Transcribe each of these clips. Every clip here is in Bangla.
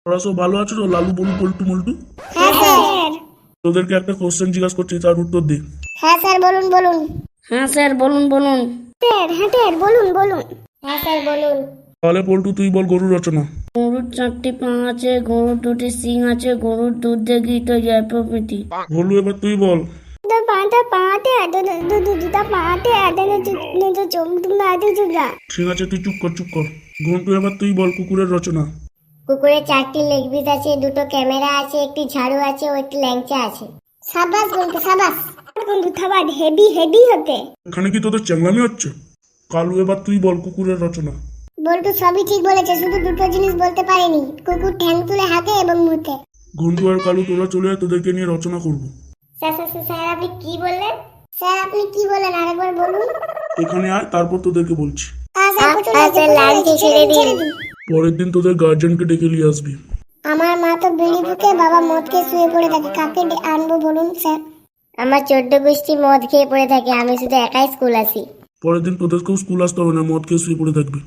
ওরা সব ভালো আছো তো? লালু বলু পল্টু মল্টু। হ্যাঁ স্যার। তোদেরকে একটা কোশ্চেন জিজ্ঞাসা করছি, তার উত্তর দে। হ্যাঁ স্যার বলুন বলুন। হ্যাঁ স্যার বলুন বলুন। স্যার হ্যাঁ স্যার বলুন বলুন। হ্যাঁ স্যার বলুন। তাহলে পল্টু তুই বল গরুর রচনা। গরুর 4টি পা আছে, গরুর 2টি শিং আছে, গরুর দুধ দিয়ে ঘি তৈরি হয় প্রভৃতি। ভলু এবার তুই বল। ঠিক আছে, তুই চুপ কর। ঘন্টু এবার তুই বল কুকুরের রচনা। কুকুরের 4টি লেগ পিস আছে, 2টো ক্যামেরা আছে, একটি ঝাড়ু আছে ও একটি ল্যাংচা আছে। সাবাস বন্ধু সাবাস। বন্ধু থাবাদ হেভি হেভি হতে। এখানে কি তোদের চ্যাংলামি হচ্ছে? কালু এবার তুই বল কুকুরের রচনা। বল্টু সবই ঠিক বলেছে, শুধু দুটো জিনিস বলতে পারেনি, কুকুর ঠ্যাং তুলে হাঁকে এবং মুতে। ঘন্টু আর কালু তোরা চলে আয়, তোদেরকে নিয়ে রচনা করবো। স্যার আপনি কি বললেন? স্যার আপনি কি বললেন আরেকবার বলুন। এখানে আয়, তারপর তোদেরকে বলছি। পরের দিন তোদের গার্জেনকে ডেকে নিয়ে আসবি। আমার মা তো বিড়ি ফুকে, বাবা মদ খেয়ে শুয়ে পড়ে থাকে, কাকে আনবো বলুন স্যার? আমার 14 গোষ্ঠী মদ খেয়ে পড়ে থাকে, আমি শুধু একাই স্কুল আসি। পরের দিন তোদেরকেও স্কুল আসতে হবে না, মদ খেয়ে শুয়ে পড়ে থাকবি।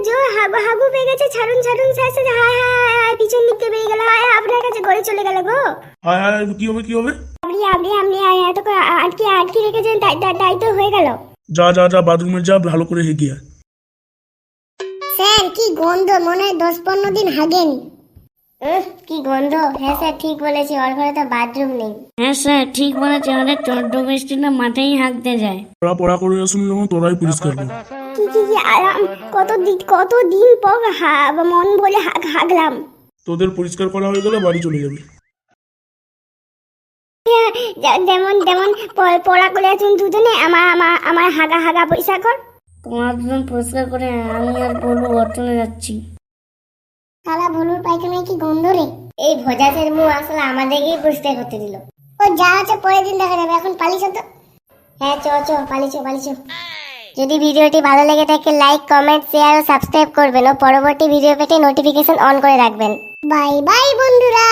জোর হাগু পেয়ে গেছে, ছাড়ুন স্যার। হায় হায় পিছন দিকে পেয়ে গেল, হায় আপনার কাছে গড়ে চলে গেল গো। হায় হায়, কি হবে? আপনি এত আটকে রেখেছেন, তাই তো হয়ে গেল। যা বাথরুমে যা, ভালো করে হেগে আয়। স্যার কি গন্ধ, মনে হয় 10-15 দিন হাগেনি। কি গন্ধ। হ্যাঁ স্যার ঠিক বলেছি, ওর ঘরে তো বাথরুম নেই। হ্যাঁ স্যার ঠিক বলেছে, আমাদের 14 গোষ্ঠীটা মাঠেই হাঁকতে যায়। তোরা পড়া করে আসুন যখন, তোরাই পরিষ্কার কর। কি আরাম, কতদিন পর মন বলে হাগলাম। তোদের পরিষ্কার করা হয়ে গেলে বাড়ি চলে যাবি। যেমন পড়া করে আছেন দুজনে, আমার হাগা পয়সা কর। তোমার দুজন পরিষ্কার করে আমি আর বলবো চলে যাচ্ছি। শালা ভলুর পায়খানায় কি গন্ধ রে। এই ভোজাতের মুখ আসলে আমাদেরকেই পরিষ্কার করতে দিল। ও যা আছে পরের দিন দেখা যাবে, এখন পালিস তো। হ্যাঁ চ পালিছ। যদি ভিডিওটি ভালো লেগে থাকে লাইক কমেন্ট শেয়ার ও সাবস্ক্রাইব করবেন ও পরবর্তী ভিডিও পেতে নোটিফিকেশন অন করে রাখবেন। বাই বাই বন্ধুরা।